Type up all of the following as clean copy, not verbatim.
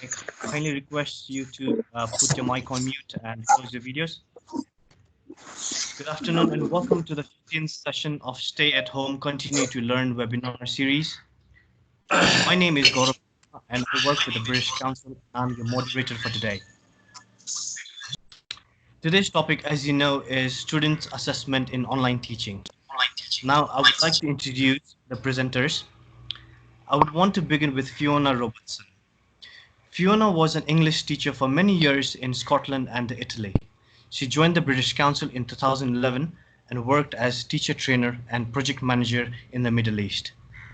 I kindly request you to put your mic on mute and close your videos. Good afternoon and welcome to the 15th session of Stay at Home, Continue to Learn webinar series. My name is Gaurav and I work with the British Council. I'm your moderator for today. Today's topic, as you know, is student assessment in online teaching. Now, I would like to introduce the presenters. I would want to begin with Fiona Robertson. Fiona was an English teacher for many years in Scotland and Italy. She joined the British Council in 2011 and worked as teacher trainer and project manager in the Middle East.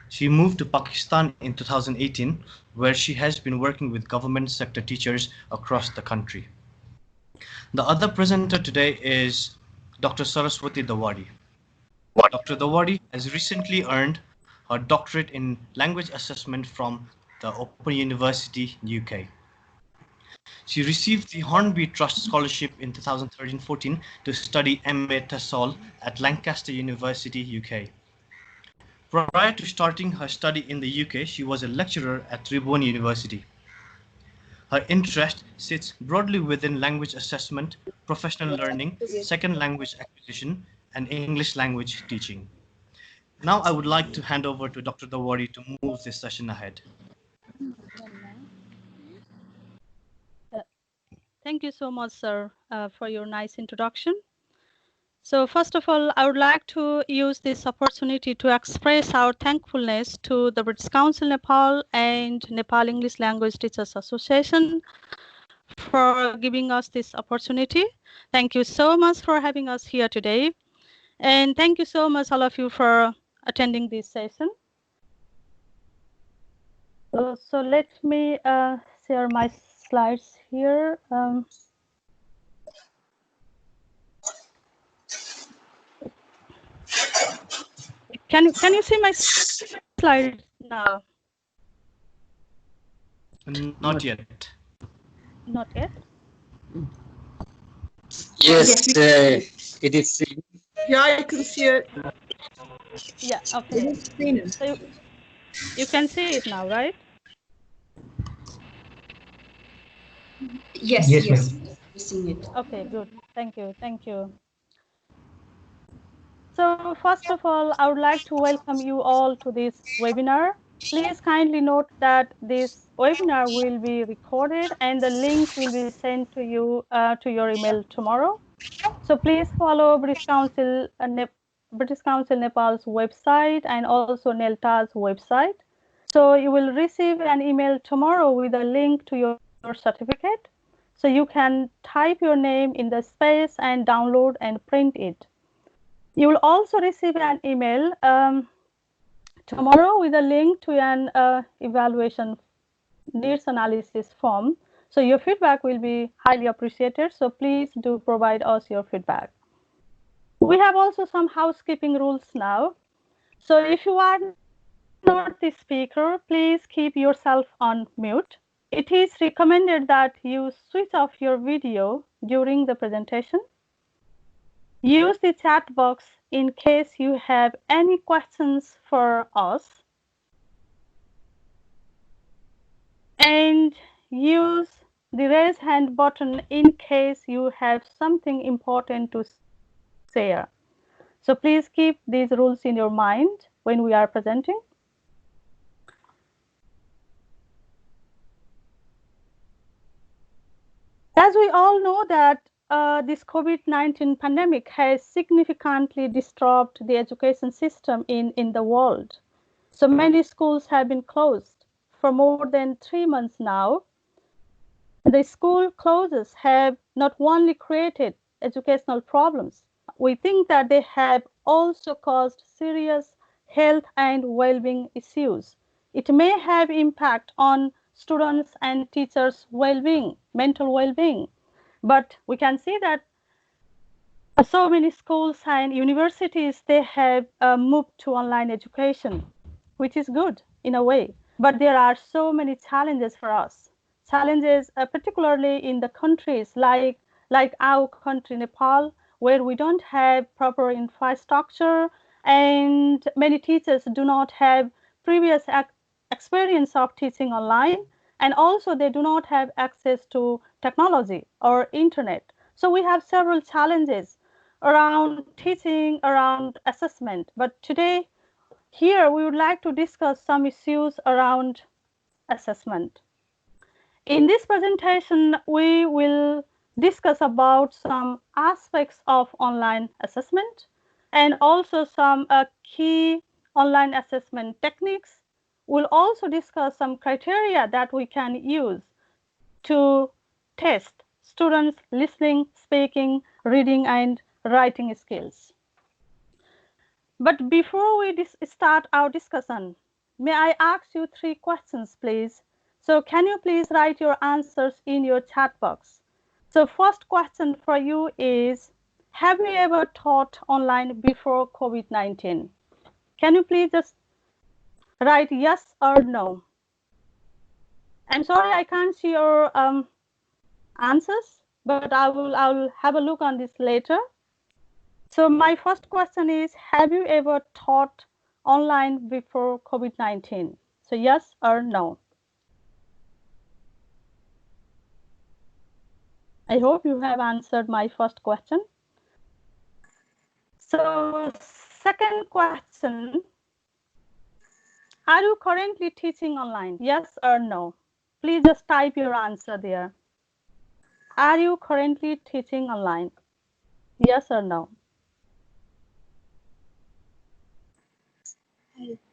She moved to Pakistan in 2018, where she has been working with government sector teachers across the country. The other presenter today is Dr. Saraswati Dawadi. Dr. Dawadi has recently earned her doctorate in language assessment from the Open University, UK. She received the Hornby Trust Scholarship in 2013-14 to study MA TESOL at Lancaster University, UK. Prior to starting her study in the UK, she was a lecturer at Tribhuvan University. Her interest sits broadly within language assessment, professional learning, second language acquisition, and English language teaching. Now I would like to hand over to Dr. Dawadi to move this session ahead. Thank you so much, sir, for your nice introduction. So first of all, I would like to use this opportunity to express our thankfulness to the British Council Nepal and Nepal English Language Teachers Association for giving us this opportunity. Thank you so much for having us here today. And thank you so much, all of you, for attending this session. So let me share my slides here. Can you see my slide now? Not yet. Not yet? Yes, it is seen. Yeah, I can see it. Yeah, okay. So you can see it now, right? Yes. We're seeing it. Okay, good. Thank you. So first of all, I would like to welcome you all to this webinar. Please kindly note that this webinar will be recorded and the link will be sent to you to your email tomorrow. So please follow British Council Nepal's website and also NELTA's website. So you will receive an email tomorrow with a link to your certificate. So you can type your name in the space and download and print it. You will also receive an email tomorrow with a link to an evaluation needs analysis form. So your feedback will be highly appreciated. So please do provide us your feedback. We have also some housekeeping rules now. So if you are not the speaker, please keep yourself on mute. It is recommended that you switch off your video during the presentation. Use the chat box in case you have any questions for us. And use the raise hand button in case you have something important to share. So please keep these rules in your mind when we are presenting. As we all know that this COVID-19 pandemic has significantly disturbed the education system in the world. So many schools have been closed for more than 3 months now. The school closures have not only created educational problems, we think that they have also caused serious health and well-being issues. It may have impact on students and teachers' well-being, mental well-being. But we can see that so many schools and universities, they have moved to online education, which is good in a way. But there are so many challenges for us. Challenges particularly in the countries like our country, Nepal, where we don't have proper infrastructure and many teachers do not have previous experience of teaching online. and also they do not have access to technology or internet. So we have several challenges around teaching, around assessment. But today, here we would like to discuss some issues around assessment. In this presentation, we will discuss about some aspects of online assessment and also some key online assessment techniques. We'll also discuss some criteria that we can use to test students' listening, speaking, reading, and writing skills. But before we start our discussion, may I ask you 3 questions, please? So can you please write your answers in your chat box? So first question for you is, have you ever taught online before COVID-19? Can you please just write yes or no? I'm sorry I can't see your answers, but I'll have a look on this later. So my first question is, have you ever taught online before COVID-19? So yes or no? I hope you have answered my first question. So second question, are you currently teaching online? Yes or no? Please just type your answer there. Are you currently teaching online? Yes or no?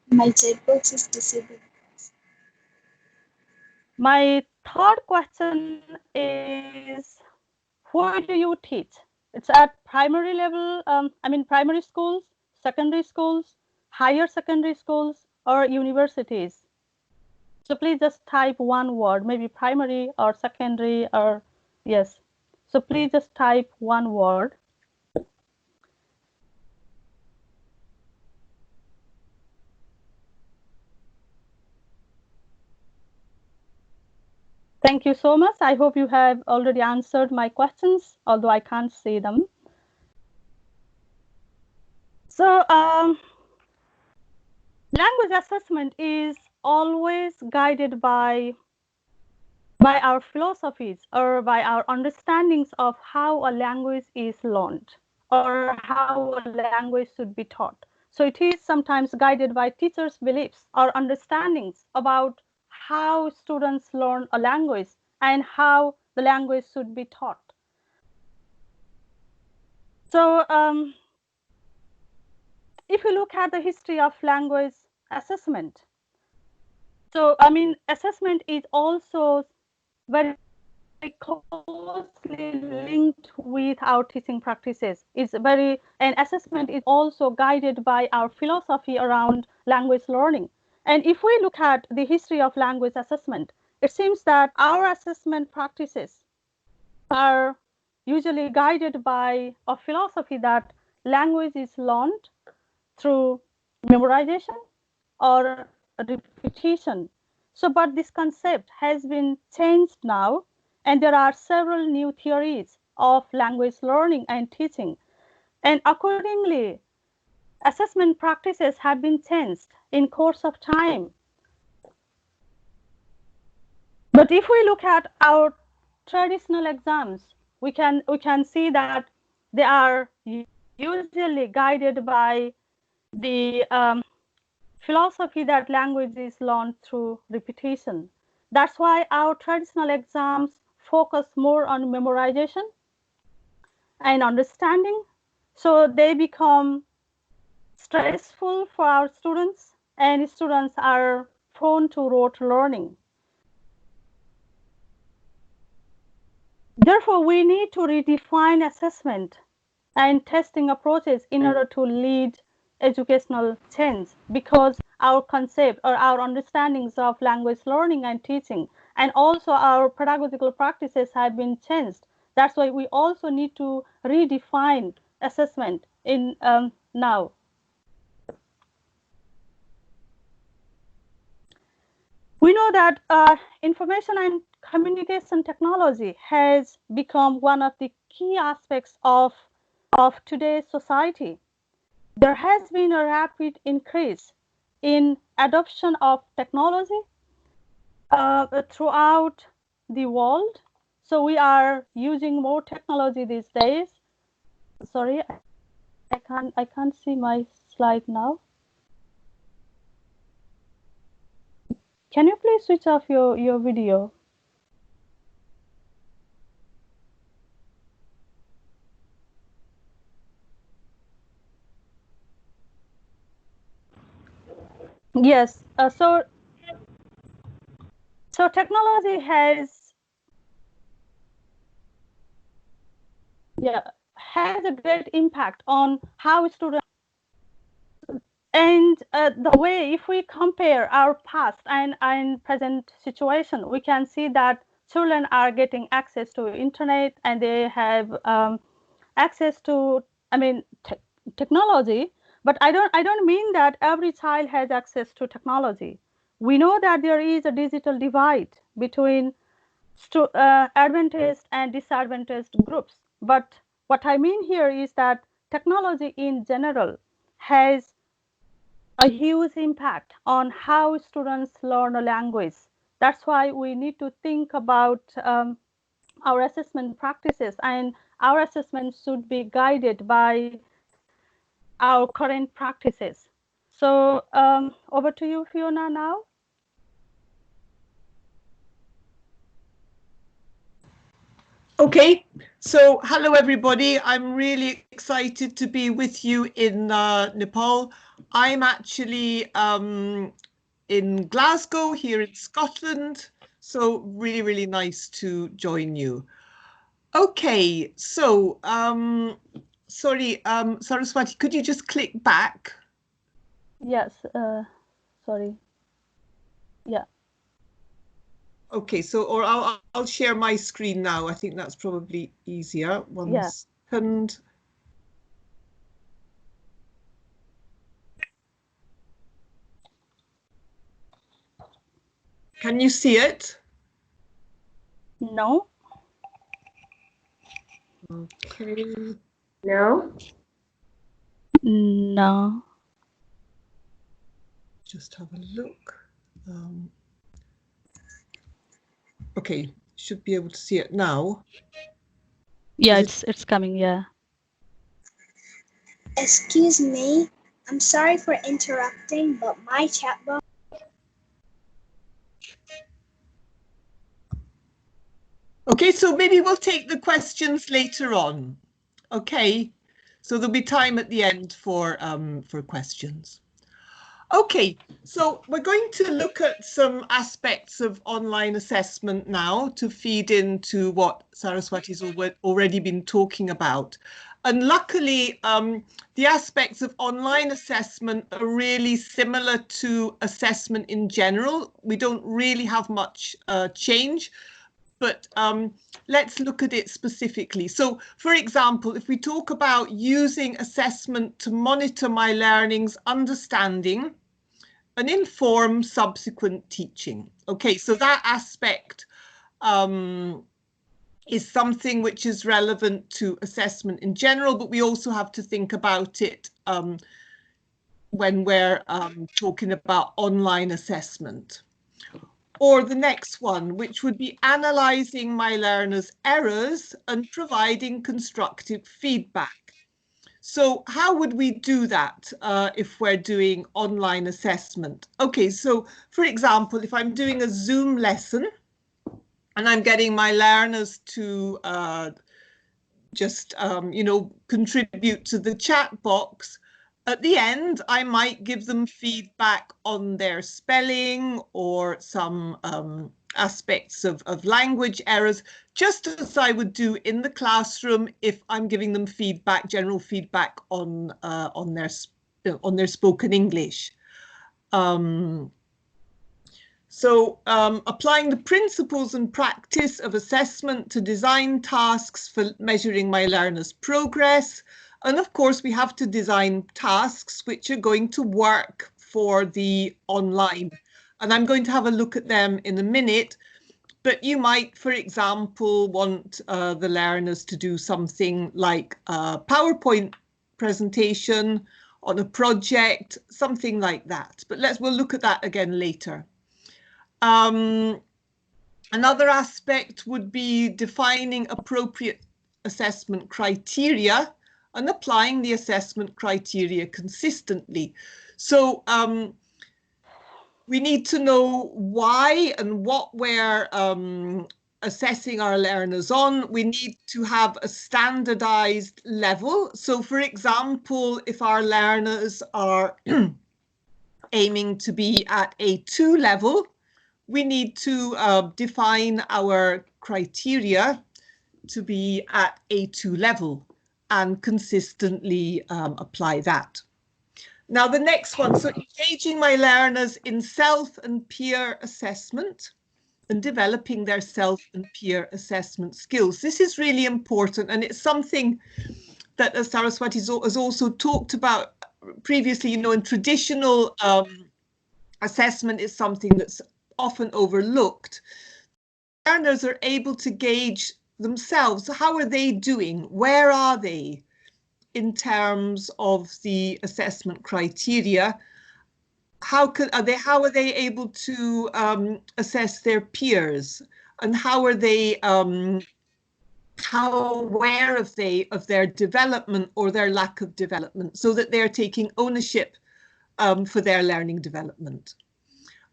My chat box is disabled. My third question is, where do you teach? It's at primary level, primary schools, secondary schools, higher secondary schools, or universities. So please just type one word, maybe primary or secondary or yes. So please just type one word. Thank you so much. I hope you have already answered my questions, although I can't see them. So language assessment is always guided by our philosophies or by our understandings of how a language is learned or how a language should be taught. So it is sometimes guided by teachers' beliefs or understandings about how students learn a language and how the language should be taught. So if you look at the history of language assessment, so assessment is also very closely linked with our teaching practices. And assessment is also guided by our philosophy around language learning. And if we look at the history of language assessment, it seems that our assessment practices are usually guided by a philosophy that language is learned through memorization or repetition. So, but this concept has been changed now, and there are several new theories of language learning and teaching. And accordingly, assessment practices have been changed in course of time. But if we look at our traditional exams, we can see that they are usually guided by the philosophy that language is learned through repetition. That's why our traditional exams focus more on memorization and understanding. So they become stressful for our students, and students are prone to rote learning. Therefore, we need to redefine assessment and testing approaches in order to lead educational change, because our concept or our understandings of language learning and teaching and also our pedagogical practices have been changed. That's why we also need to redefine assessment in now. We know that information and communication technology has become one of the key aspects of today's society. There has been a rapid increase in adoption of technology, throughout the world. So we are using more technology these days. Sorry, I can't see my slide now. Can you please switch off your video? Yes. So technology has a great impact on how students, and the way, if we compare our past and present situation, we can see that children are getting access to internet, and they have access to, I mean, technology. But I don't mean that every child has access to technology. We know that there is a digital divide between advantaged and disadvantaged groups. But what I mean here is that technology in general has a huge impact on how students learn a language. That's why we need to think about our assessment practices, and our assessment should be guided by our current practices. So over to you, Fiona, now. Okay, so hello everybody. I'm really excited to be with you in Nepal. I'm actually in Glasgow here in Scotland, so really nice to join you. Okay, so sorry, Saraswati, could you just click back? Yes, sorry. Yeah. Okay, so or I'll share my screen now. I think that's probably easier. One second. Can you see it? No. Okay. No? No. Just have a look. Okay, should be able to see it now. Yeah, it's coming, yeah. Excuse me, I'm sorry for interrupting, but my chat box. Okay, so maybe we'll take the questions later on. Okay, so there'll be time at the end for questions. Okay, so we're going to look at some aspects of online assessment now to feed into what Saraswati's already been talking about. And luckily, the aspects of online assessment are really similar to assessment in general. We don't really have much change, but let's look at it specifically. So, for example, if we talk about using assessment to monitor my learning's understanding and inform subsequent teaching. Okay, so that aspect is something which is relevant to assessment in general, but we also have to think about it when we're talking about online assessment. Or the next one, which would be analysing my learners' errors and providing constructive feedback. So how would we do that if we're doing online assessment? Okay, so for example, if I'm doing a Zoom lesson and I'm getting my learners to just, you know, contribute to the chat box, at the end, I might give them feedback on their spelling or some aspects of language errors, just as I would do in the classroom if I'm giving them feedback, general feedback on their spoken English. Applying the principles and practice of assessment to design tasks for measuring my learners' progress. And of course, we have to design tasks which are going to work for the online. And I'm going to have a look at them in a minute. But you might, for example, want the learners to do something like a PowerPoint presentation on a project, something like that. But we'll look at that again later. Another aspect would be defining appropriate assessment criteria and applying the assessment criteria consistently. So we need to know why and what we're assessing our learners on. We need to have a standardized level. So for example, if our learners are aiming to be at A2 level, we need to define our criteria to be at A2 level and consistently apply that. Now the next one, so engaging my learners in self and peer assessment and developing their self and peer assessment skills. This is really important, and it's something that Saraswati has also talked about previously. You know, in traditional assessment is something that's often overlooked. Learners are able to gauge themselves. How are they doing? Where are they in terms of the assessment criteria? How are they able to assess their peers, and how are they how aware of their development or their lack of development, so that they're taking ownership for their learning development?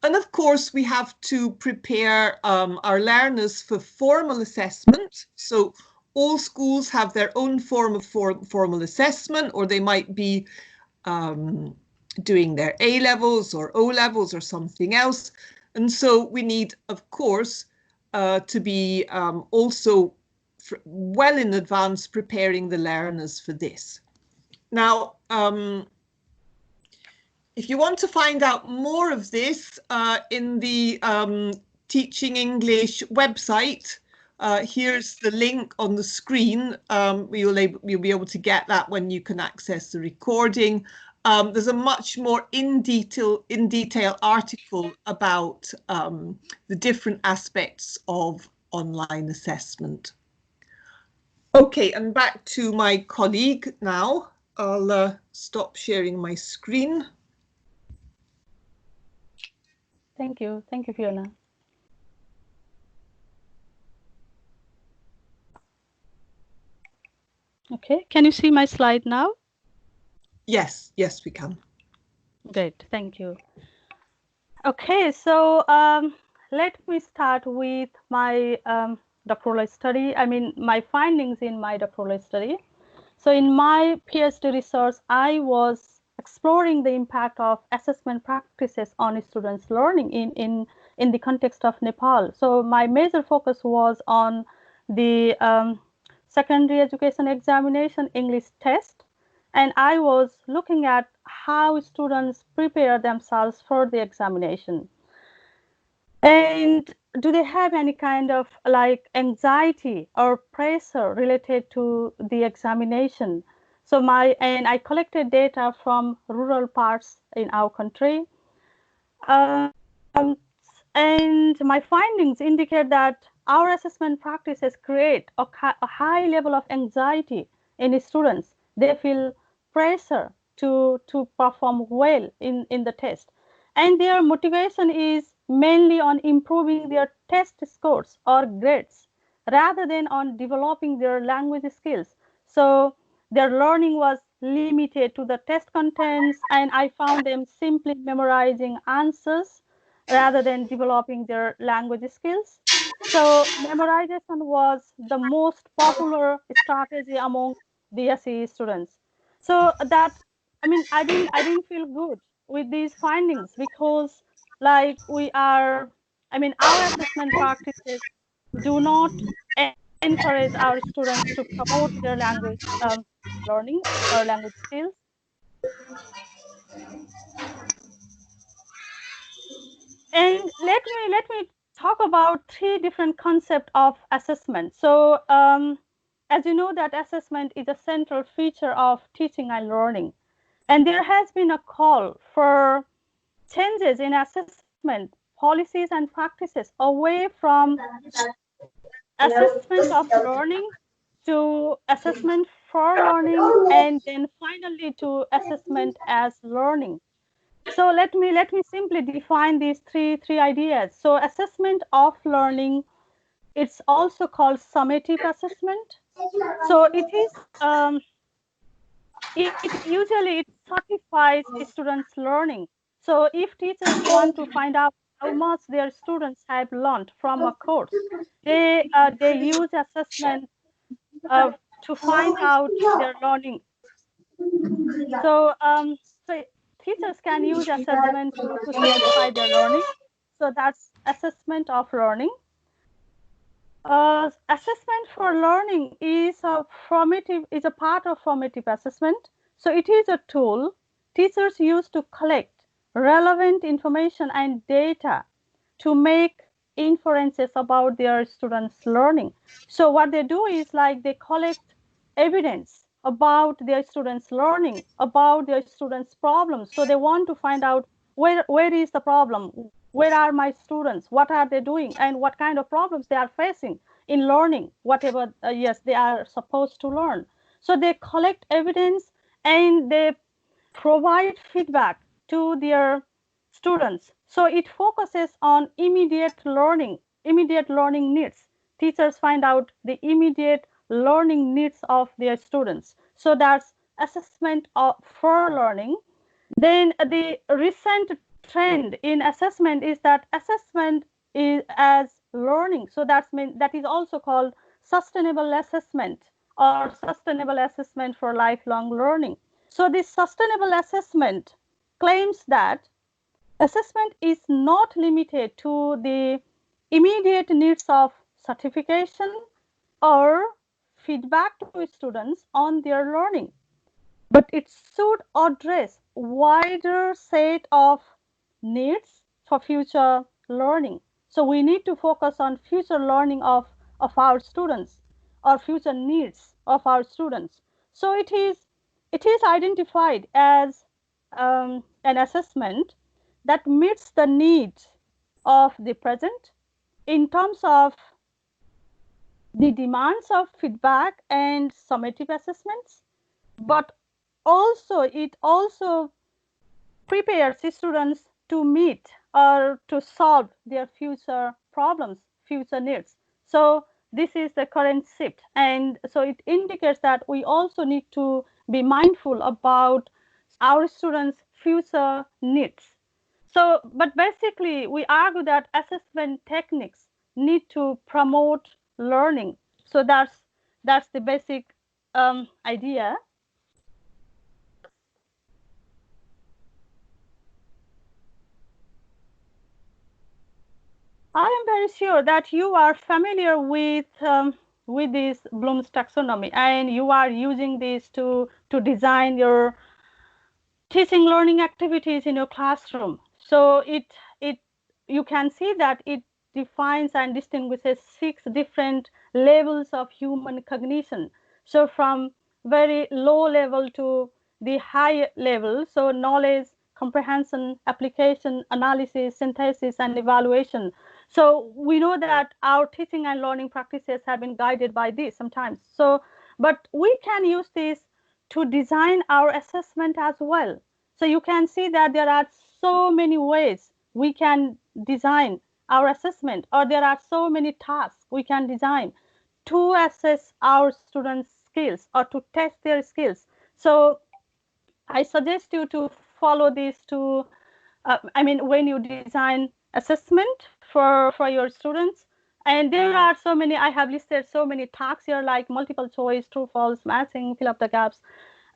And of course, we have to prepare our learners for formal assessment. So all schools have their own form of formal assessment, or they might be doing their A levels or O levels or something else. And so we need, of course, to be also well in advance preparing the learners for this. Now, if you want to find out more of this in the Teaching English website, here's the link on the screen. You'll be able to get that when you can access the recording. There's a much more in detail article about the different aspects of online assessment. Okay, and back to my colleague now. I'll stop sharing my screen. Thank you, Fiona. Okay, can you see my slide now? Yes, we can. Great, thank you. Okay, so let me start with my doctoral study. I mean, my findings in my doctoral study. So in my PhD research, I was exploring the impact of assessment practices on students' learning in the context of Nepal. So my major focus was on the secondary education examination English test, and I was looking at how students prepare themselves for the examination. And do they have any kind of like anxiety or pressure related to the examination? So I collected data from rural parts in our country. And my findings indicate that our assessment practices create a high level of anxiety in students. They feel pressure to perform well in the test. And their motivation is mainly on improving their test scores or grades rather than on developing their language skills. So their learning was limited to the test contents, and I found them simply memorizing answers rather than developing their language skills. So memorization was the most popular strategy among the SE students. So that, I mean, I didn't feel good with these findings, because like our assessment practices do not encourage our students to promote their language learning or language skills. And let me talk about three different concepts of assessment. So as you know, that assessment is a central feature of teaching and learning. And there has been a call for changes in assessment policies and practices away from assessment of learning to assessment for learning, and then finally to assessment as learning. So let me simply define these three ideas. So assessment of learning, it's also called summative assessment. So it certifies students' learning. So if teachers want to find out how much their students have learned from a course, they use assessment to find out their learning. So teachers can use assessment to certify their learning. So that's assessment of learning. Assessment for learning is a part of formative assessment. So it is a tool teachers use to collect relevant information and data to make inferences about their students' learning. So what they do is like they collect evidence about their students' learning, about their students' problems. So they want to find out where is the problem, where are my students, what are they doing, and what kind of problems they are facing in learning whatever yes they are supposed to learn. So they collect evidence and they provide feedback to their students. So it focuses on immediate learning needs. Teachers find out the immediate learning needs of their students. So that's assessment for learning. Then the recent trend in assessment is that assessment is as learning. So that is also called sustainable assessment or sustainable assessment for lifelong learning. So this sustainable assessment claims that assessment is not limited to the immediate needs of certification or feedback to students on their learning, but it should address wider set of needs for future learning. So we need to focus on future learning of our students or future needs of our students. So it is identified as an assessment that meets the needs of the present in terms of the demands of feedback and summative assessments, but it also prepares students to meet or to solve their future problems, future needs. So this is the current shift, and so it indicates that we also need to be mindful about our students future needs. So but basically we argue that assessment techniques need to promote learning. So that's the basic idea. I am very sure that you are familiar with this Bloom's taxonomy, and you are using this to design your teaching learning activities in your classroom. So it you can see that it defines and distinguishes 6 different levels of human cognition. So from very low level to the high level, so knowledge, comprehension, application, analysis, synthesis, and evaluation. So we know that our teaching and learning practices have been guided by this sometimes. So but we can use this to design our assessment as well. So you can see that there are so many ways we can design our assessment, or there are so many tasks we can design to assess our students' skills or to test their skills. So I suggest you to follow these two. I mean, when you design assessment for your students, and there are so many. I have listed so many tasks here, like multiple choice, true, false, matching, fill up the gaps.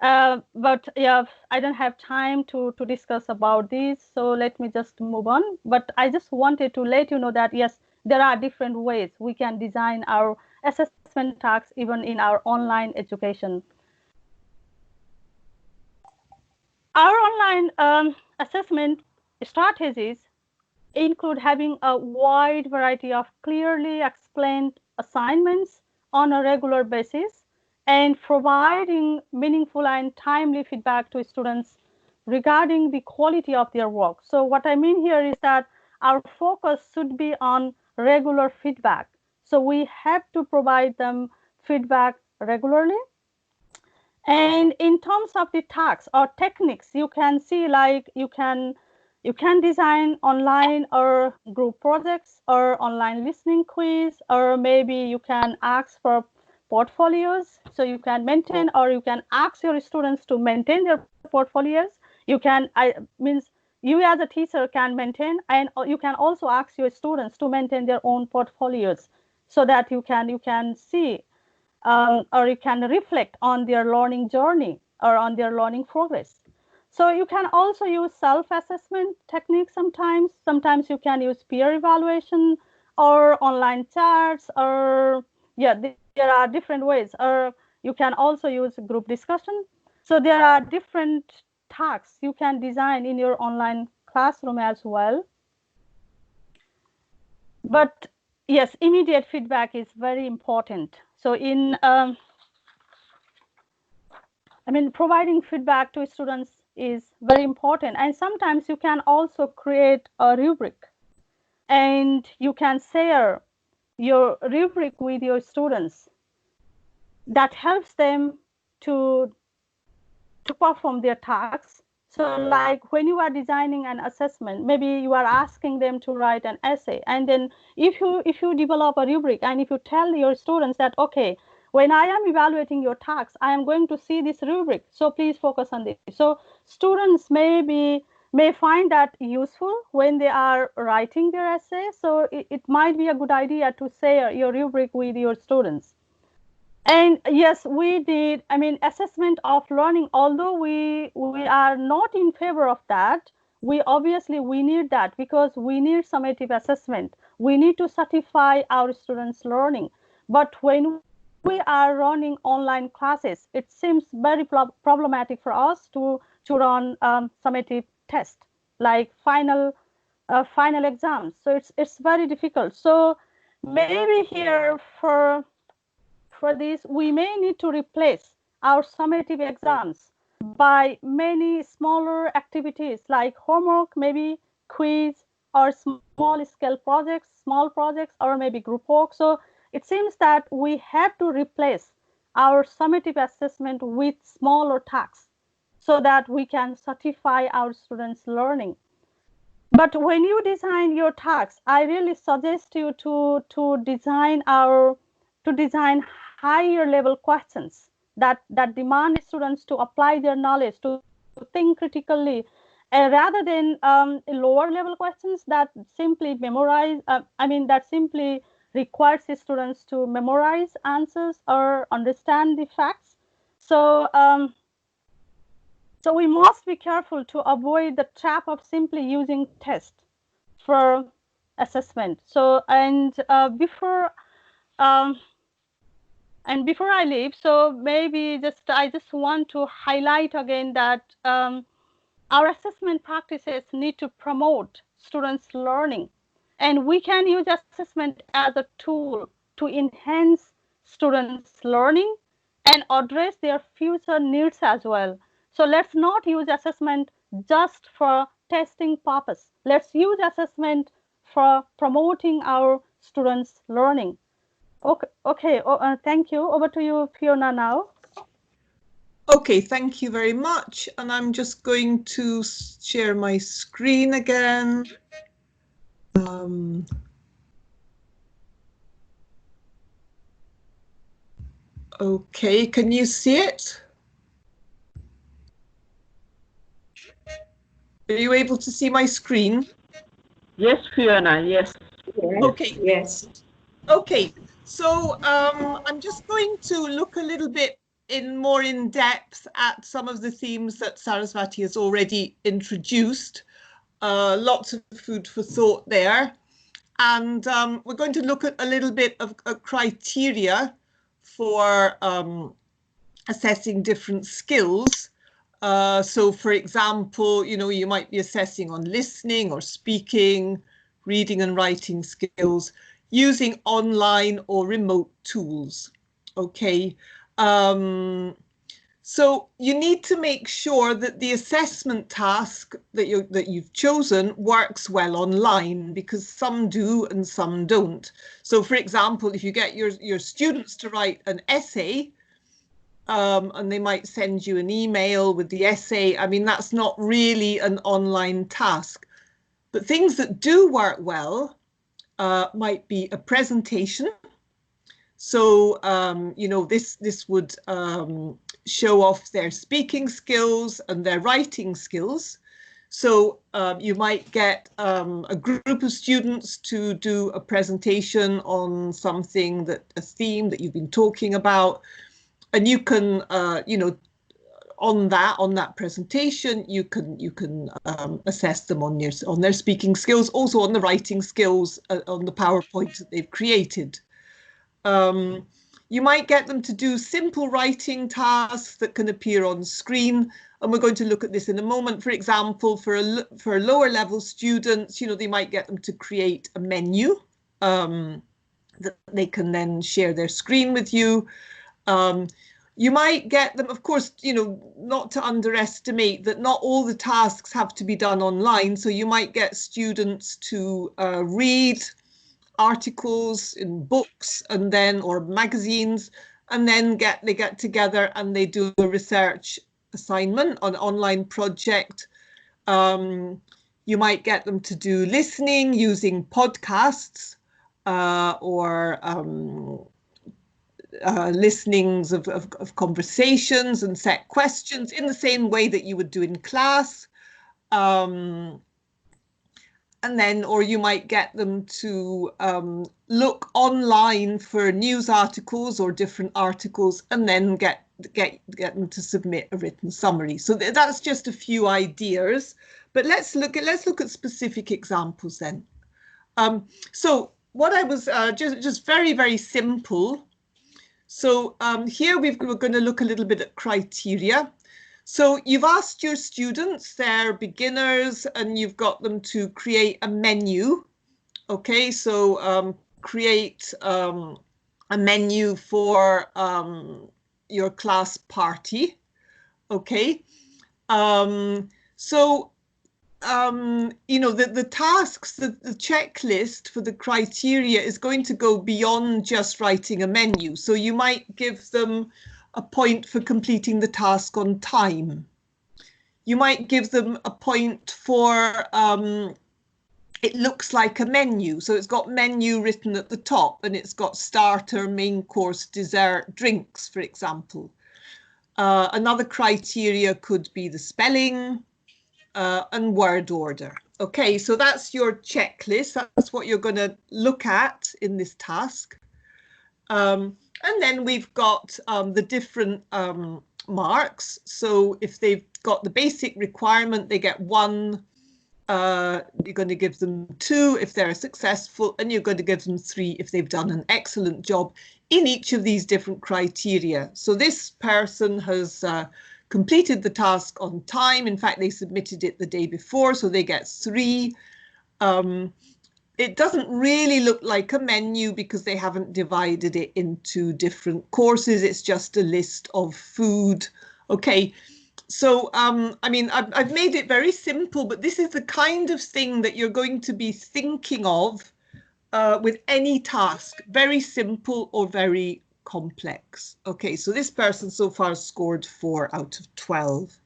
But yeah, I don't have time to discuss about these, so let me just move on. But I just wanted to let you know that yes, there are different ways we can design our assessment tasks even in our online education. Our online assessment strategies include having a wide variety of clearly explained assignments on a regular basis and providing meaningful and timely feedback to students regarding the quality of their work. So what I mean here is that our focus should be on regular feedback. So we have to provide them feedback regularly, And in terms of the tasks or techniques, you can see like you can design online or group projects or online listening quiz, or maybe you can ask for portfolios. So you can maintain, or you can ask your students to maintain their portfolios. You can, means you as a teacher can maintain, and you can also ask your students to maintain their own portfolios, so that you can see, or you can reflect on their learning journey or on their learning progress. So you can also use self-assessment techniques sometimes. Sometimes you can use peer evaluation or online charts, or yeah, there are different ways. Or you can also use group discussion. So there are different tasks you can design in your online classroom as well. But yes, immediate feedback is very important. So providing feedback to students is very important. And sometimes you can also create a rubric, and you can share your rubric with your students. That helps them to perform their tasks. So like when you are designing an assessment, maybe you are asking them to write an essay, and then if you develop a rubric, and if you tell your students that, okay, when I am evaluating your tasks, I am going to see this rubric, so please focus on this. So students may find that useful when they are writing their essay. So it might be a good idea to share your rubric with your students. And yes, we did, assessment of learning, although we are not in favor of that, we need that, because we need summative assessment. We need to certify our students' learning. But when we are running online classes, it seems very problematic for us to run summative test, like final exams. So it's very difficult. So maybe here for this, we may need to replace our summative exams by many smaller activities like homework, maybe quiz, or small projects, or maybe group work. So it seems that we have to replace our summative assessment with smaller tasks, so that we can certify our students' learning. But when you design your tasks, I really suggest you to design higher level questions that demand students to apply their knowledge, to think critically, rather than lower level questions that simply memorize. That simply requires students to memorize answers or understand the facts. So so we must be careful to avoid the trap of simply using tests for assessment. So um, before I leave, so maybe I just want to highlight again that our assessment practices need to promote students' learning, and we can use assessment as a tool to enhance students' learning and address their future needs as well. So let's not use assessment just for testing purpose. Let's use assessment for promoting our students' learning. Okay. Thank you. Over to you, Fiona, now. Okay, thank you very much. And I'm just going to share my screen again. Okay, can you see it? Are you able to see my screen? Yes, Fiona, yes. Okay. Yes. Okay, so I'm just going to look a little bit more in depth at some of the themes that Saraswati has already introduced. Lots of food for thought there. And we're going to look at a little bit of criteria for assessing different skills. So for example, you might be assessing on listening or speaking, reading and writing skills, using online or remote tools. Okay. So you need to make sure that the assessment task that you've chosen works well online, because some do and some don't. So for example, if you get your students to write an essay, and they might send you an email with the essay. I mean, that's not really an online task. But things that do work well might be a presentation. So, you know, this would show off their speaking skills and their writing skills. So you might get a group of students to do a presentation on something, a theme that you've been talking about, and you can, you know, on that presentation, you can assess them on their speaking skills, also on the writing skills, on the PowerPoint that they've created. You might get them to do simple writing tasks that can appear on screen, and we're going to look at this in a moment. For example, for lower level students, you know, they might get them to create a menu that they can then share their screen with you. You might get them, of course, you know, not to underestimate that not all the tasks have to be done online. So you might get students to read articles in books and then, or magazines, and then they get together and they do a research assignment on an online project. You might get them to do listening using podcasts or listenings of conversations and set questions in the same way that you would do in class. And then, or you might get them to look online for news articles or different articles, and then get them to submit a written summary. So that's just a few ideas, but let's look at specific examples then. So what I was just very, very simple. So here we're going to look a little bit at criteria. So you've asked your students, they're beginners, and you've got them to create a menu. Okay, so create a menu for your class party. Okay, so you know, the tasks, the checklist for the criteria is going to go beyond just writing a menu. So you might give them a point for completing the task on time. You might give them a point for it looks like a menu. So it's got menu written at the top, and it's got starter, main course, dessert, drinks, for example. Another criteria could be the spelling and word order. Okay, so that's your checklist. That's what you're going to look at in this task. And then we've got the different marks. So if they've got the basic requirement, they get 1. You're going to give them 2 if they're successful, and you're going to give them 3 if they've done an excellent job in each of these different criteria. So this person has completed the task on time. In fact, they submitted it the day before, so they get 3. It doesn't really look like a menu because they haven't divided it into different courses. It's just a list of food. Okay, so I mean, I've made it very simple, but this is the kind of thing that you're going to be thinking of with any task, very simple or very complex. Okay, so this person so far scored 4 out of 12.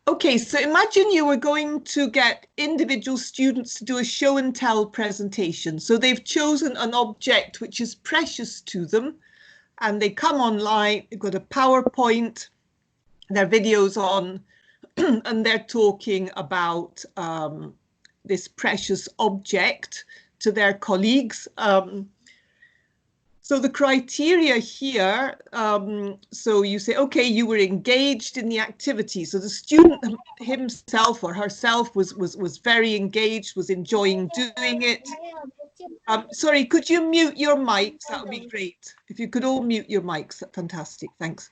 Okay, so imagine you were going to get individual students to do a show and tell presentation. So they've chosen an object which is precious to them, and they come online, they've got a PowerPoint, their videos on, and they're talking about this precious object to their colleagues. So the criteria here, so you say, okay, you were engaged in the activity. So the student himself or herself was very engaged, was enjoying doing it. Sorry, could you mute your mics? That would be great. If you could all mute your mics, fantastic, thanks.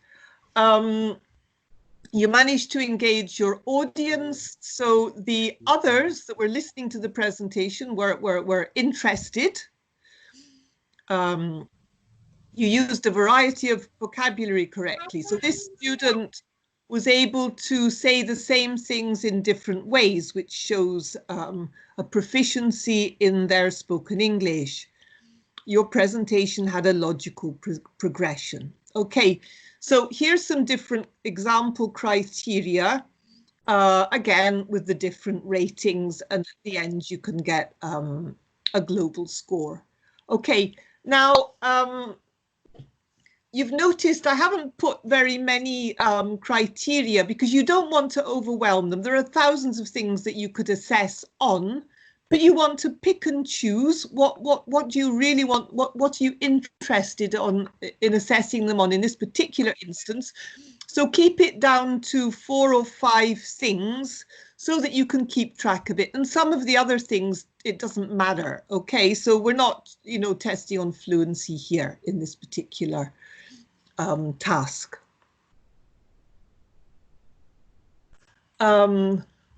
You managed to engage your audience. So the others that were listening to the presentation were interested. You used a variety of vocabulary correctly. So this student was able to say the same things in different ways, which shows a proficiency in their spoken English. your presentation had a logical progression. Okay, so here's some different example criteria, again, with the different ratings, and at the end you can get a global score. Okay, now you've noticed I haven't put very many criteria because you don't want to overwhelm them. There are thousands of things that you could assess on, but you want to pick and choose what do you really want, what are you interested in assessing them on in this particular instance. So keep it down to 4 or 5 things so that you can keep track of it. And some of the other things, it doesn't matter. Okay, so we're not, you know, testing on fluency here in this particular task.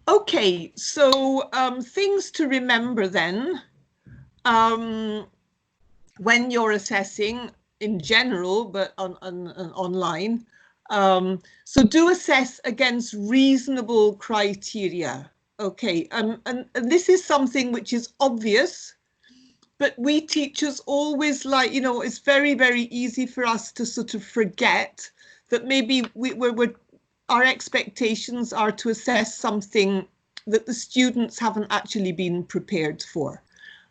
Okay, so things to remember then when you're assessing in general, but online. So do assess against reasonable criteria. Okay, and this is something which is obvious, but we teachers always like, you know, it's very, very easy for us to sort of forget that maybe our expectations are to assess something that the students haven't actually been prepared for,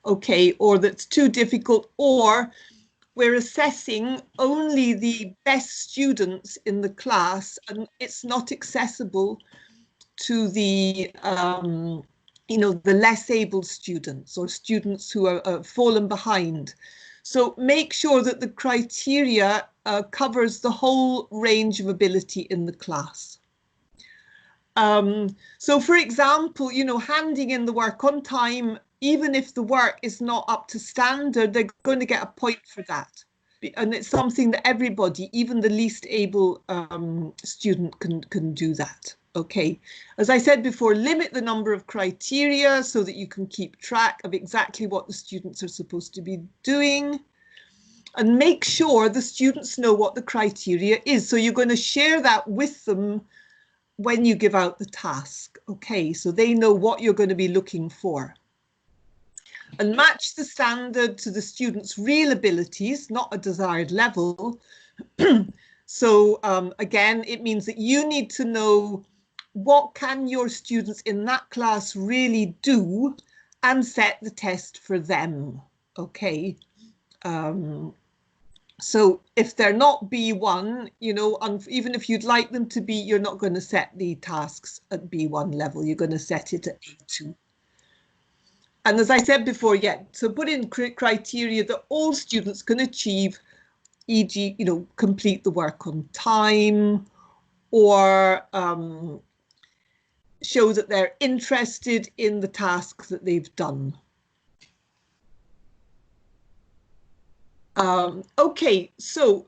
okay, or that's too difficult, or we're assessing only the best students in the class and it's not accessible to the you know, the less able students or students who are fallen behind. So make sure that the criteria covers the whole range of ability in the class. So for example, you know, handing in the work on time, even if the work is not up to standard, they're going to get a point for that. And it's something that everybody, even the least able student can do that. Okay, as I said before, limit the number of criteria so that you can keep track of exactly what the students are supposed to be doing. And make sure the students know what the criteria is. So you're going to share that with them when you give out the task. Okay, so they know what you're going to be looking for. And match the standard to the students' real abilities, not a desired level. So again, it means that you need to know what can your students in that class really do and set the test for them. Okay. So if they're not B1, you know, even if you'd like them to be, you're not going to set the tasks at B1 level. You're going to set it at A2. And as I said before, yeah, so put in criteria that all students can achieve, e.g., you know, complete the work on time, or show that they're interested in the tasks that they've done. Okay, so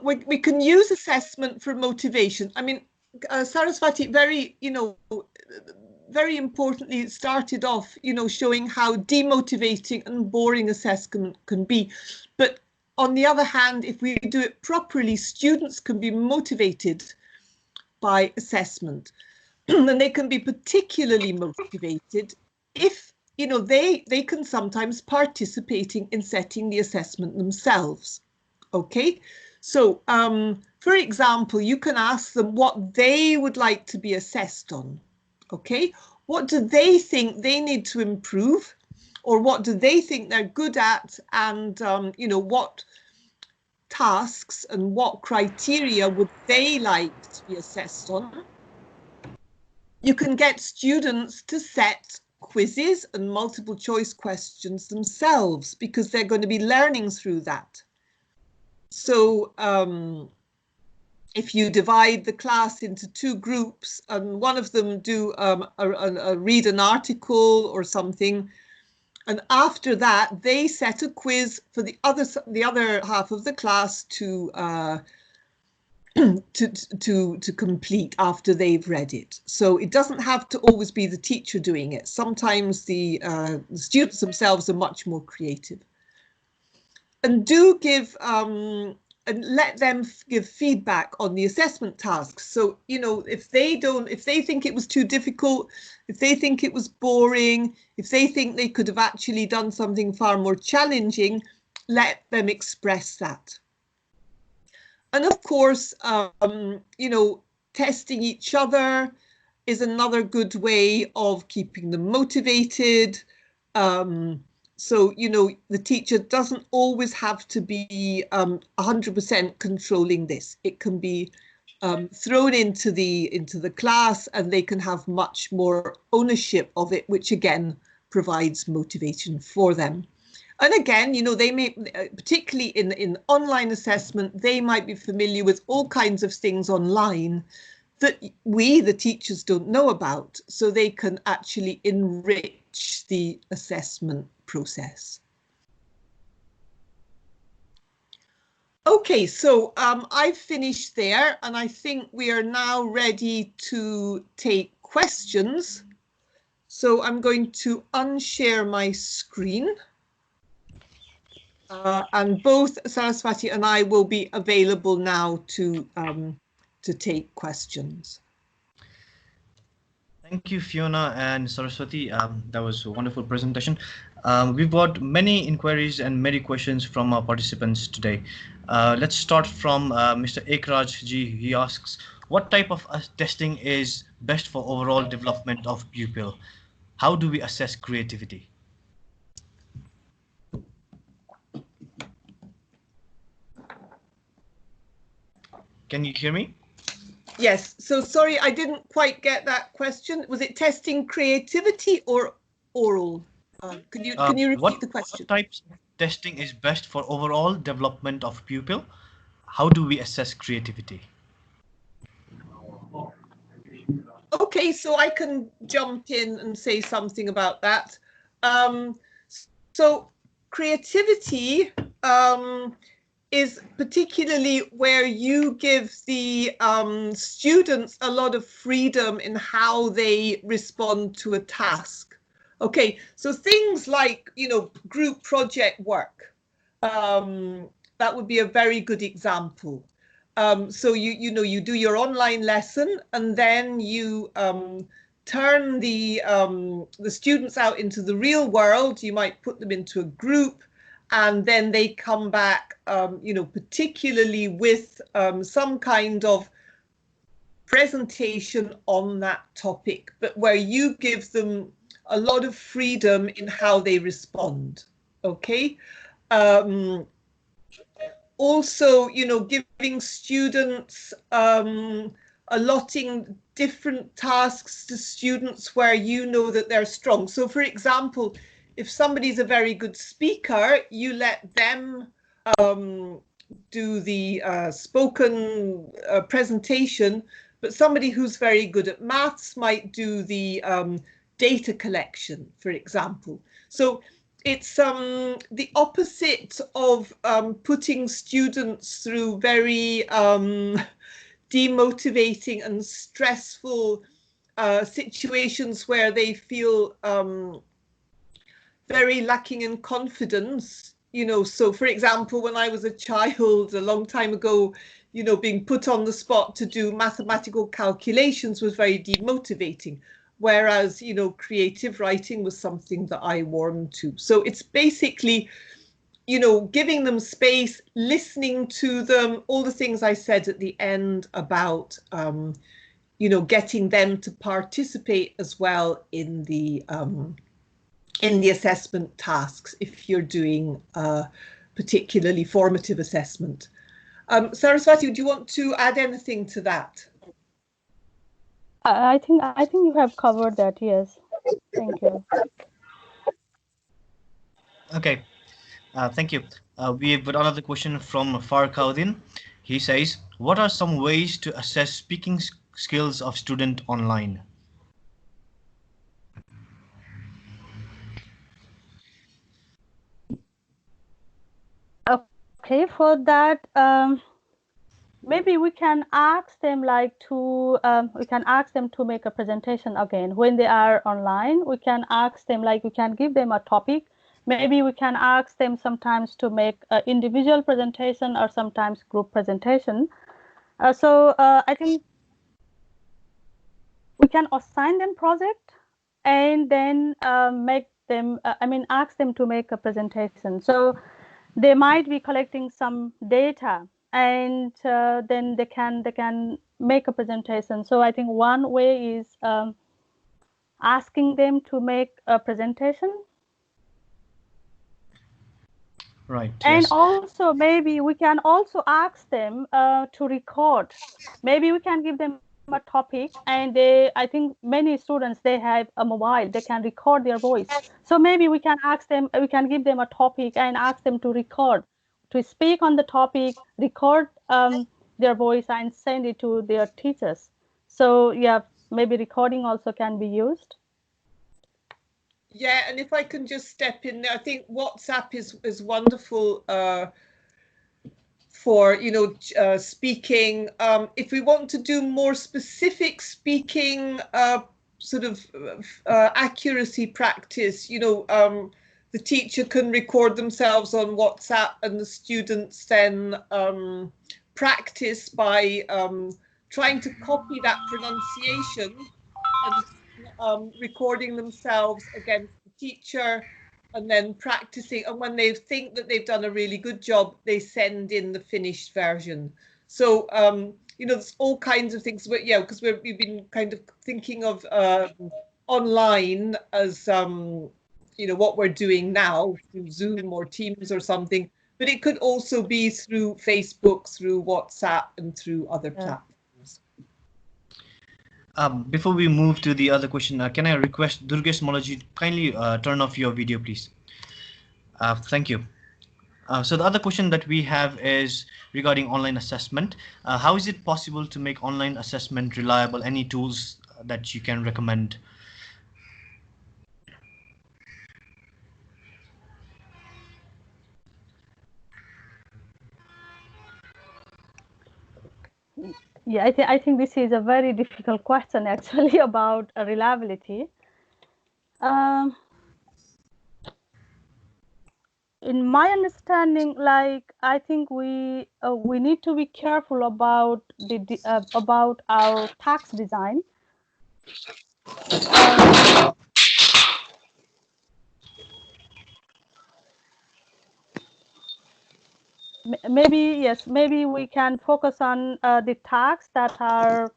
we can use assessment for motivation. I mean, Saraswati very, you know, very importantly, it started off, you know, showing how demotivating and boring assessment can be. But on the other hand, if we do it properly, students can be motivated by assessment. And they can be particularly motivated if, you know, they can sometimes participating in setting the assessment themselves. Okay, so for example, you can ask them what they would like to be assessed on. Okay, what do they think they need to improve, or what do they think they're good at, and you know, what tasks and what criteria would they like to be assessed on. You can get students to set quizzes and multiple choice questions themselves because they're going to be learning through that. So if you divide the class into 2 groups and one of them do read an article or something, and after that they set a quiz for the other half of the class to complete after they've read it. So it doesn't have to always be the teacher doing it. Sometimes the students themselves are much more creative. And do give and let them give feedback on the assessment tasks. So, you know, if they think it was too difficult, if they think it was boring, if they think they could have actually done something far more challenging, let them express that. And of course, you know, testing each other is another good way of keeping them motivated. So, you know, the teacher doesn't always have to be 100% controlling this. It can be thrown into the class, and they can have much more ownership of it, which again provides motivation for them. And again, you know, they may, particularly in online assessment, they might be familiar with all kinds of things online that we, the teachers, don't know about, so they can actually enrich the assessment process. Okay, so I've finished there, and I think we are now ready to take questions. So I'm going to unshare my screen. And both Saraswati and I will be available now to take questions. Thank you, Fiona and Saraswati. That was a wonderful presentation. We've got many inquiries and many questions from our participants today. Let's start from Mr. Ekraj Ji. He asks, what type of testing is best for overall development of pupil? How do we assess creativity? Can you hear me? Yes, so sorry, I didn't quite get that question. Was it testing creativity or oral? Can you repeat the question? What types of testing is best for overall development of pupil? How do we assess creativity? Okay, so I can jump in and say something about that. So creativity is particularly where you give the students a lot of freedom in how they respond to a task. Okay, so things like, you know, group project work, that would be a very good example. So you know, you do your online lesson, and then you turn the students out into the real world. You might put them into a group, and then they come back, you know, particularly with some kind of presentation on that topic, but where you give them a lot of freedom in how they respond. Okay. Also, you know, giving students, allotting different tasks to students where you know that they're strong. So for example, if somebody's a very good speaker, you let them do the spoken presentation, but somebody who's very good at maths might do the data collection, for example. So it's the opposite of putting students through very demotivating and stressful situations where they feel very lacking in confidence. You know, so for example, when I was a child a long time ago, you know, being put on the spot to do mathematical calculations was very demotivating. Whereas, you know, creative writing was something that I warmed to. So it's basically, you know, giving them space, listening to them, all the things I said at the end about, you know, getting them to participate as well in the assessment tasks if you're doing particularly formative assessment. Saraswati, do you want to add anything to that? I think you have covered that. Yes, thank you. Okay, thank you. We've got another question from Farkaudin. He says, what are some ways to assess speaking skills of student online? Okay, for that, maybe we can ask them to make a presentation again when they are online. We can ask them, like, we can give them a topic. Maybe we can ask them sometimes to make an individual presentation or sometimes group presentation. So I think we can assign them project and then make them, ask them to make a presentation. So they might be collecting some data, and then they can make a presentation. So I think one way is asking them to make a presentation. Right. And Yes. also maybe we can also ask them to record. Maybe we can give them a topic, and I think many students, they have a mobile, they can record their voice. So maybe we can ask them, we can give them a topic and ask them to record, to speak on the topic, record their voice and send it to their teachers. So yeah, maybe recording also can be used. Yeah, and if I can just step in there, I think WhatsApp is wonderful for, you know, speaking. If we want to do more specific speaking sort of accuracy practice, you know, the teacher can record themselves on WhatsApp, and the students then practice by trying to copy that pronunciation and recording themselves against the teacher, and then practicing. And when they think that they've done a really good job, they send in the finished version. So, you know, there's all kinds of things. But yeah, because we've been kind of thinking of online as, you know, what we're doing now through Zoom or Teams or something. But it could also be through Facebook, through WhatsApp, and through other platforms. Before we move to the other question, can I request Durgesh Molaji kindly turn off your video, please? Thank you. So the other question that we have is regarding online assessment. How is it possible to make online assessment reliable? Any tools that you can recommend? Yeah, I think this is a very difficult question actually about reliability. In my understanding, like I think we need to be careful about about our tax design. Maybe yes, maybe we can focus on the tasks that are,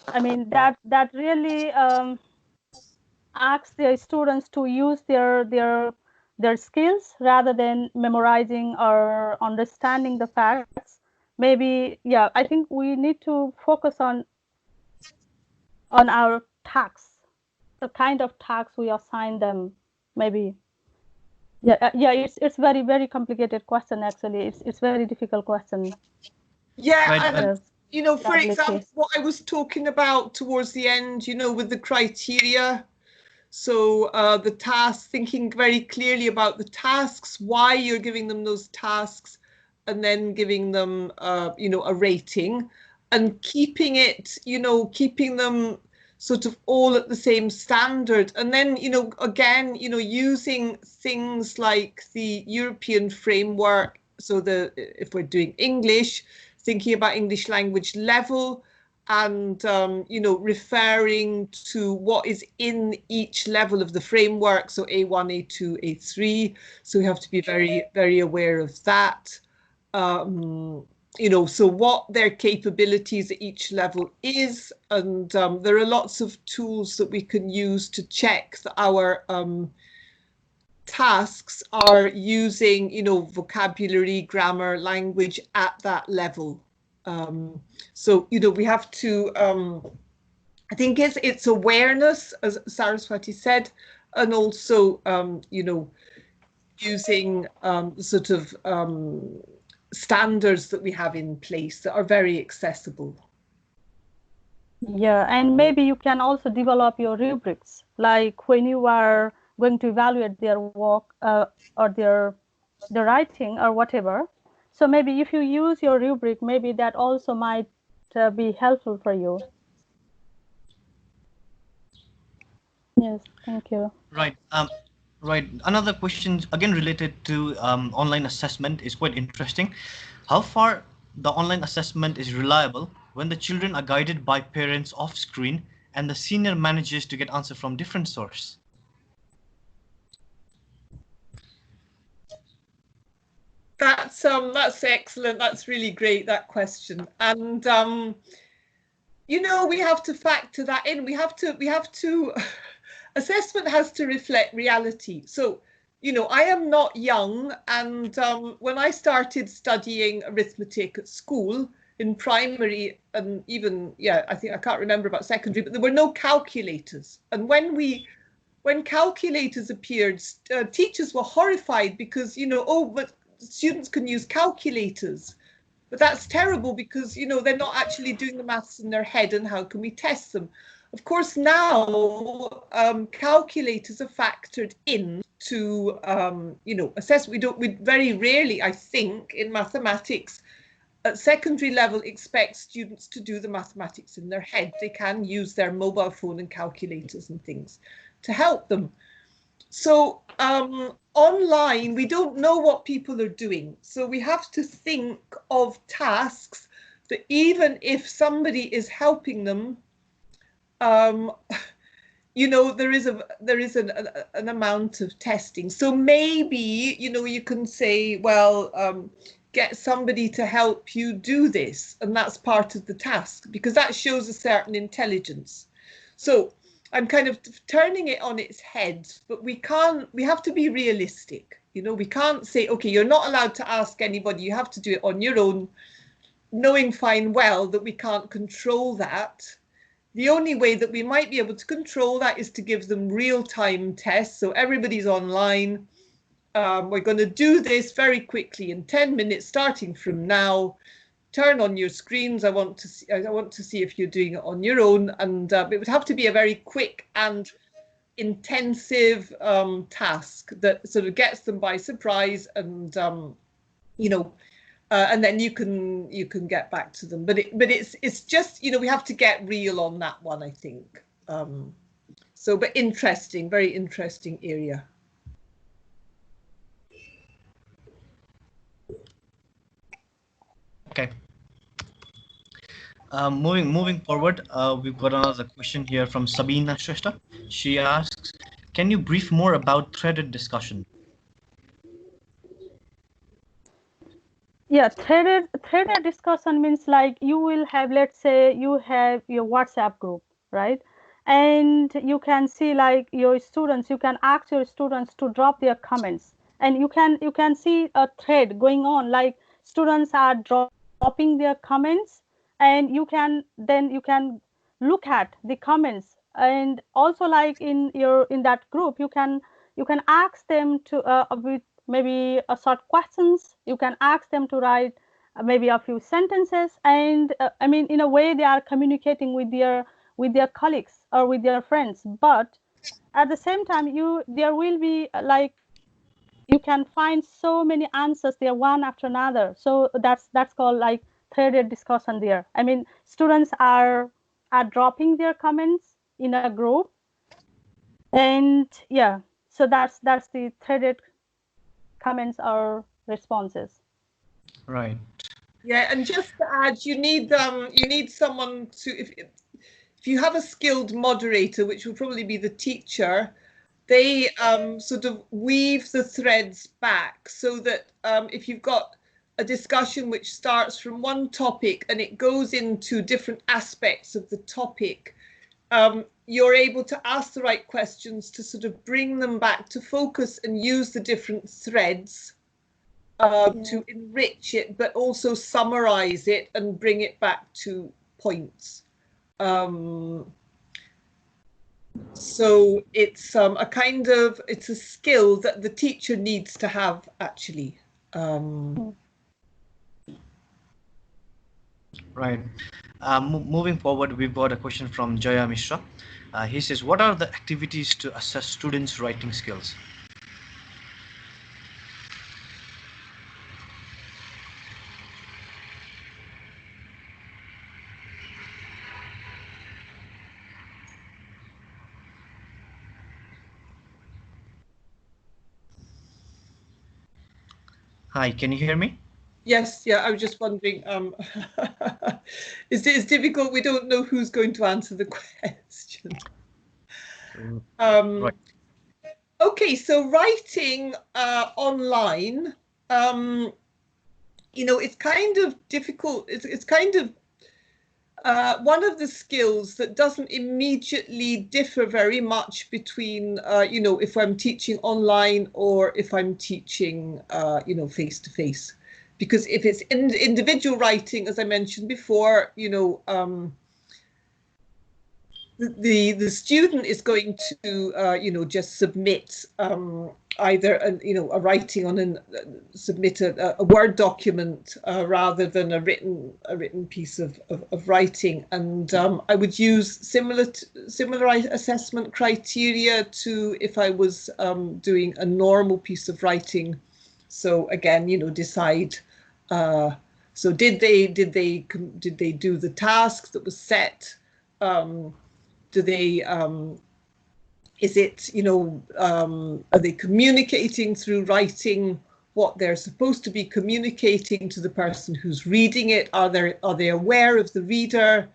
I mean, that really asks their students to use their skills rather than memorizing or understanding the facts. Maybe, yeah, I think we need to focus on our tasks, the kind of tasks we assign them. Maybe, yeah, it's very complicated question actually. It's very difficult question. Yeah, Right. and you know, for Reliability. example, what I was talking about towards the end, you know, with the criteria. So the tasks, thinking very clearly about the tasks, why you're giving them those tasks, and then giving them, you know, a rating, and keeping it, you know, keeping them sort of all at the same standard. And then, you know, again, you know, using things like the European framework. So if we're doing English, thinking about English language level, and you know, referring to what is in each level of the framework, so A1, A2, A3. So we have to be very aware of that. You know, so what their capabilities at each level is, and there are lots of tools that we can use to check that our tasks are using, you know, vocabulary, grammar, language at that level. So, you know, we have to, I think it's awareness, as Saraswati said, and also, you know, using sort of standards that we have in place that are very accessible. Yeah, and maybe you can also develop your rubrics, like when you are going to evaluate their work or their writing or whatever. So maybe if you use your rubric, maybe that also might be helpful for you. Yes, thank you. Right. Right. Another question, again related to online assessment, is quite interesting. How far the online assessment is reliable when the children are guided by parents off screen and the senior manages to get answer from different source? That's excellent. That's really great, that question. And you know, we have to factor that in. We have to assessment has to reflect reality. So, you know, I am not young, and when I started studying arithmetic at school in primary, and even, yeah, I think I can't remember about secondary, but there were no calculators. And when calculators appeared, teachers were horrified because, you know, oh, but students can use calculators. But that's terrible because, you know, they're not actually doing the maths in their head, and how can we test them? Of course, now calculators are factored in to, you know, assess. We very rarely, I think, in mathematics at secondary level expect students to do the mathematics in their head. They can use their mobile phone and calculators and things to help them. So online, we don't know what people are doing. So we have to think of tasks that even if somebody is helping them, you know, there is an amount of testing. So maybe, you know, you can say, well, get somebody to help you do this, and that's part of the task, because that shows a certain intelligence. So I'm kind of turning it on its head, but we have to be realistic. You know, we can't say, okay, you're not allowed to ask anybody, you have to do it on your own, knowing fine well that we can't control that. The only way that we might be able to control that is to give them real-time tests. So everybody's online. We're going to do this very quickly in 10 minutes, starting from now. Turn on your screens. I want to see if you're doing it on your own. And it would have to be a very quick and intensive task that sort of gets them by surprise, and you know, and then you can get back to them. But it's just, you know, we have to get real on that one, I think. So, but interesting, very interesting area. Okay. Moving forward, we've got another question here from Sabina Shrestha. She asks, can you brief more about threaded discussion? Yeah, threaded discussion means like you will have, let's say you have your WhatsApp group, right? And you can see like your students, you can ask your students to drop their comments, and you can see a thread going on, like students are dropping their comments, and you can look at the comments. And also like in that group, you can ask them to with maybe a short questions. You can ask them to write maybe a few sentences, and I mean, in a way they are communicating with their colleagues or with their friends. But at the same time, there will be like you can find so many answers there one after another. So that's called like threaded discussion there. I mean, students are dropping their comments in a group, and yeah, so that's the threaded comments or responses. Right. Yeah, and just to add, you need someone to, if you have a skilled moderator, which will probably be the teacher, they sort of weave the threads back, so that if you've got a discussion which starts from one topic and it goes into different aspects of the topic, you're able to ask the right questions to sort of bring them back to focus and use the different threads to enrich it, but also summarize it and bring it back to points. So it's it's a skill that the teacher needs to have, actually. Right. Moving forward, we've got a question from Jaya Mishra. He says, what are the activities to assess students' writing skills? Hi, can you hear me? Yes, yeah, I was just wondering, it's difficult, we don't know who's going to answer the question. Right. Okay, so writing online, you know, it's kind of difficult. It's kind of one of the skills that doesn't immediately differ very much between, you know, if I'm teaching online or if I'm teaching, you know, face to face. Because if it's individual writing, as I mentioned before, you know, the student is going to, you know, just submit either you know, a writing on submit a Word document rather than a written piece of writing, and I would use similar assessment criteria to if I was doing a normal piece of writing. So again, you know, decide. So did they do the tasks that was set? Do they is it, you know, are they communicating through writing what they're supposed to be communicating to the person who's reading it? Are they aware of the reader?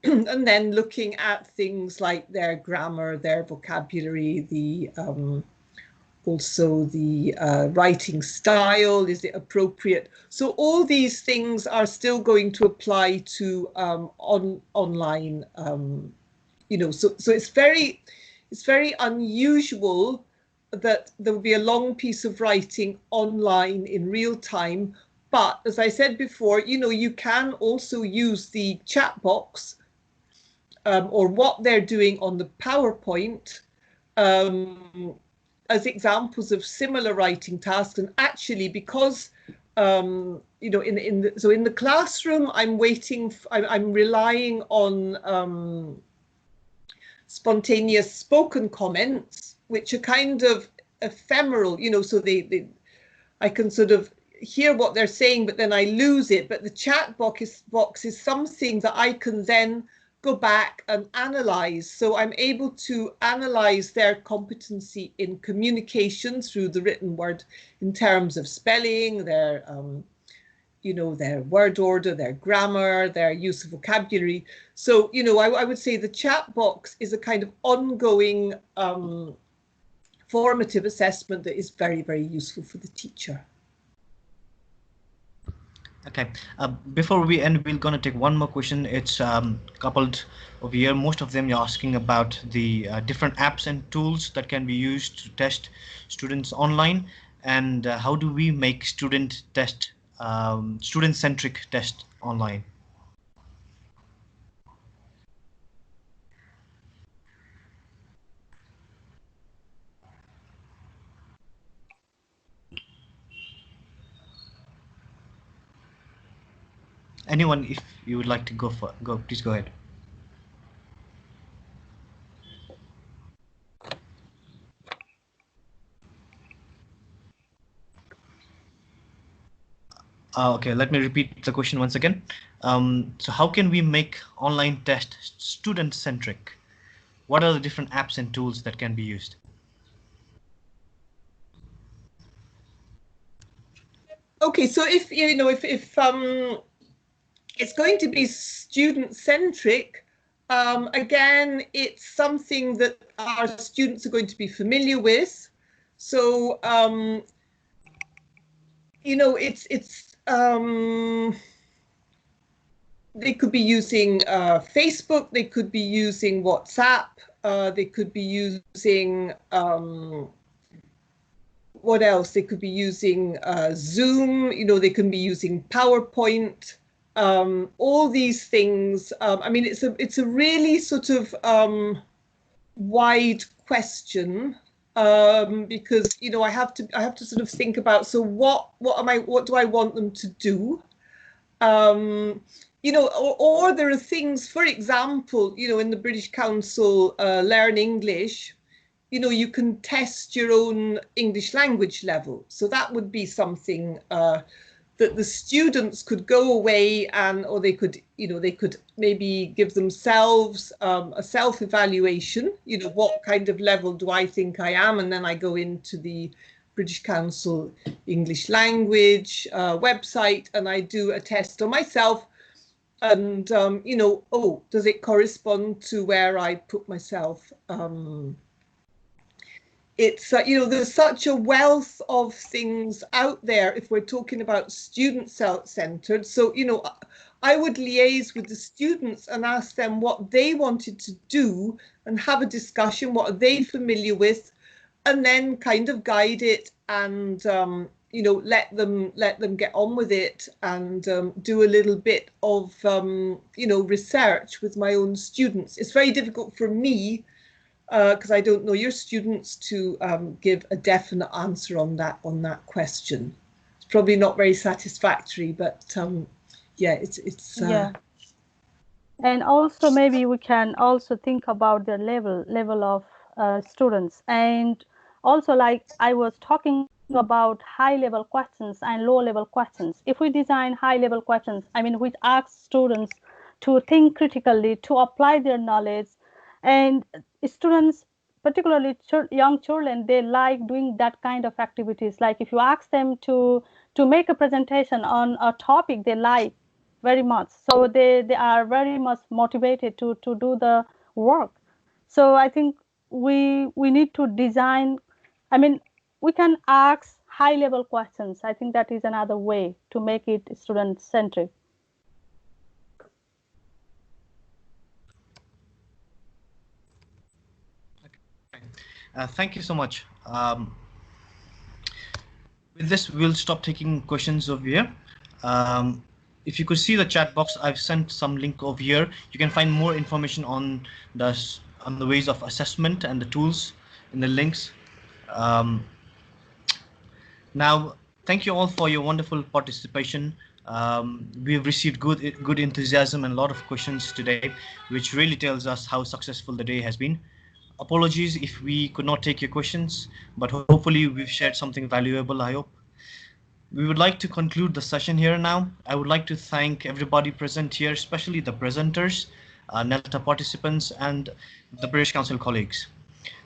And then looking at things like their grammar, their vocabulary, the also the writing style, is it appropriate? So all these things are still going to apply to online, you know, so it's very unusual that there will be a long piece of writing online in real time. But as I said before, you know, you can also use the chat box or what they're doing on the PowerPoint as examples of similar writing tasks. And actually, because you know, in the classroom, I'm relying on spontaneous spoken comments, which are kind of ephemeral, you know, so I can sort of hear what they're saying, but then I lose it. But the chat box is something that I can then go back and analyze. So I'm able to analyze their competency in communication through the written word in terms of spelling, their you know, their word order, their grammar, their use of vocabulary. So, you know, I would say the chat box is a kind of ongoing formative assessment that is very, very useful for the teacher. Okay, before we end, we're going to take one more question. It's coupled over here. Most of them you're asking about the different apps and tools that can be used to test students online, and how do we make student-centric test online? Anyone, if you would like to go, please go ahead. Okay, let me repeat the question once again. So how can we make online test student-centric? What are the different apps and tools that can be used? Okay, so if you know, if it's going to be student-centric, again, it's something that our students are going to be familiar with. So you know, they could be using Facebook, they could be using WhatsApp, they could be using what else? They could be using Zoom, you know, they can be using PowerPoint, all these things. I mean, it's a really sort of wide question, because, you know, I have to sort of think about, so what do I want them to do? You know, or there are things, for example, you know, in the British Council Learn English, you know, you can test your own English language level. So that would be something that the students could go away and, or they could, you know, they could maybe give themselves a self-evaluation, you know, what kind of level do I think I am? And then I go into the British Council English language website and I do a test on myself. And, you know, oh, does it correspond to where I put myself it's there's such a wealth of things out there if we're talking about student-centered. So I would liaise with the students and ask them what they wanted to do and have a discussion. What are they familiar with? And then kind of guide it and let them get on with it, and do a little bit of research with my own students. It's very difficult for me because I don't know your students to give a definite answer on that question. It's probably not very satisfactory, but yeah, it's Yeah. And also maybe we can also think about the level of students, and also like I was talking about high level questions and low level questions. If we design high level questions, I mean, which asks students to think critically, to apply their knowledge, and students, particularly young children, they like doing that kind of activities. Like if you ask them to make a presentation on a topic they like very much, so they are very much motivated to do the work. So I think we need to design, I mean, we can ask high level questions. I think that is another way to make it student centric. Thank you so much. With this, we'll stop taking questions over here. If you could see the chat box, I've sent some link over here. You can find more information on the ways of assessment and the tools in the links. Now, thank you all for your wonderful participation. We've received good enthusiasm and a lot of questions today, which really tells us how successful the day has been. Apologies if we could not take your questions, but hopefully we've shared something valuable, I hope. We would like to conclude the session here now. I would like to thank everybody present here, especially the presenters, NELTA participants, and the British Council colleagues.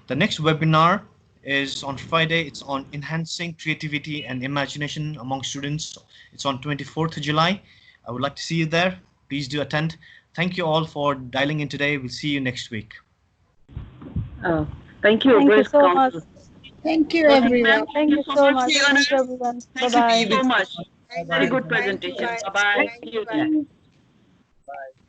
The next webinar is on Friday. It's on enhancing creativity and imagination among students. It's on 24th of July. I would like to see you there. Please do attend. Thank you all for dialing in today. We'll see you next week. Thank you, Thank you British so Council. much. Thank you, everyone. Thank you so much. Thank you, everyone. Bye bye. Thank you so much. Thank Very you. good Thank you, presentation. guys. Bye-bye. Thank See you, you guys. there. Bye.